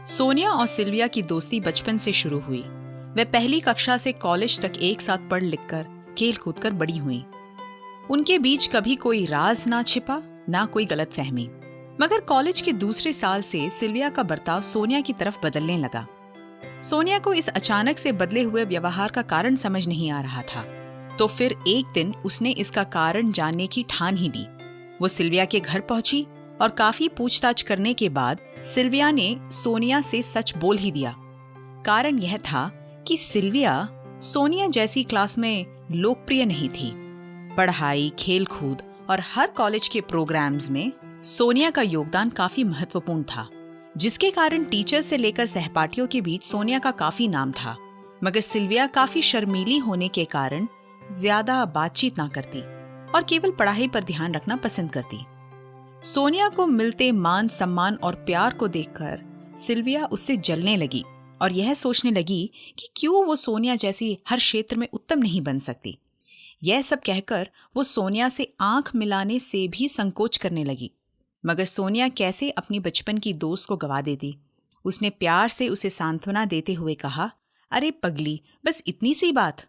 सोनिया और सिल्विया की दोस्ती बचपन से शुरू हुई। वे पहली कक्षा से कॉलेज तक एक साथ पढ़ लिख कर खेल कूद कर बड़ी हुई। उनके बीच कभी कोई राज ना छिपा, ना कोई गलतफहमी। मगर कॉलेज के दूसरे साल से सिल्विया का बर्ताव सोनिया की तरफ बदलने लगा। सोनिया को इस अचानक से बदले हुए व्यवहार का कारण समझ नहीं आ रहा था। तो फिर एक दिन उसने इसका कारण जानने की ठान ही ली। वो सिल्विया के घर पहुंची और काफी पूछताछ करने के बाद सिल्विया ने सोनिया से सच बोल ही दिया। कारण यह था कि सिल्विया सोनिया जैसी क्लास में लोकप्रिय नहीं थी। पढ़ाई, खेलकूद और हर कॉलेज के प्रोग्राम्स में सोनिया का योगदान काफी महत्वपूर्ण था, जिसके कारण टीचर से लेकर सहपाठियों के बीच सोनिया का काफी नाम था। मगर सिल्विया काफी शर्मीली होने के कारण ज्यादा बातचीत ना करती और केवल पढ़ाई पर ध्यान रखना पसंद करती। सोनिया को मिलते मान सम्मान और प्यार को देखकर सिल्विया उससे जलने लगी और यह सोचने लगी कि क्यों वो सोनिया जैसी हर क्षेत्र में उत्तम नहीं बन सकती। यह सब कहकर वो सोनिया से आंख मिलाने से भी संकोच करने लगी। मगर सोनिया कैसे अपनी बचपन की दोस्त को गवा देती। उसने प्यार से उसे सांत्वना देते हुए कहा, अरे पगली, बस इतनी सी बात,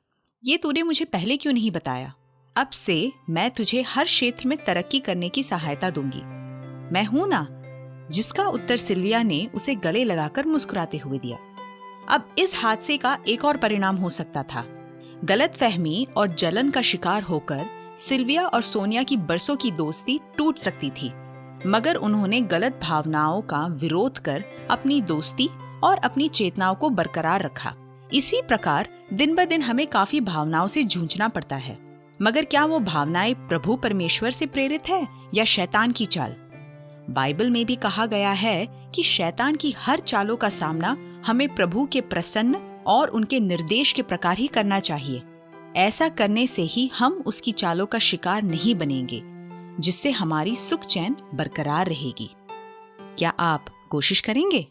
ये तूने मुझे पहले क्यों नहीं बताया? अब से मैं तुझे हर क्षेत्र में तरक्की करने की सहायता दूंगी। मैं हूं ना। जिसका उत्तर सिल्विया ने उसे गले लगाकर मुस्कुराते हुए दिया। अब इस हादसे का एक और परिणाम हो सकता था। गलतफहमी और जलन का शिकार होकर सिल्विया और सोनिया की बरसों की दोस्ती टूट सकती थी। मगर उन्होंने गलत भावनाओं का विरोध कर अपनी दोस्ती और अपनी चेतनाओं को बरकरार रखा। इसी प्रकार दिन ब दिन हमें काफी भावनाओं से जूझना पड़ता है। मगर क्या वो भावनाएं प्रभु परमेश्वर से प्रेरित है या शैतान की चाल? बाइबल में भी कहा गया है कि शैतान की हर चालों का सामना हमें प्रभु के प्रसन्न और उनके निर्देश के प्रकार ही करना चाहिए। ऐसा करने से ही हम उसकी चालों का शिकार नहीं बनेंगे, जिससे हमारी सुख चैन बरकरार रहेगी। क्या आप कोशिश करेंगे?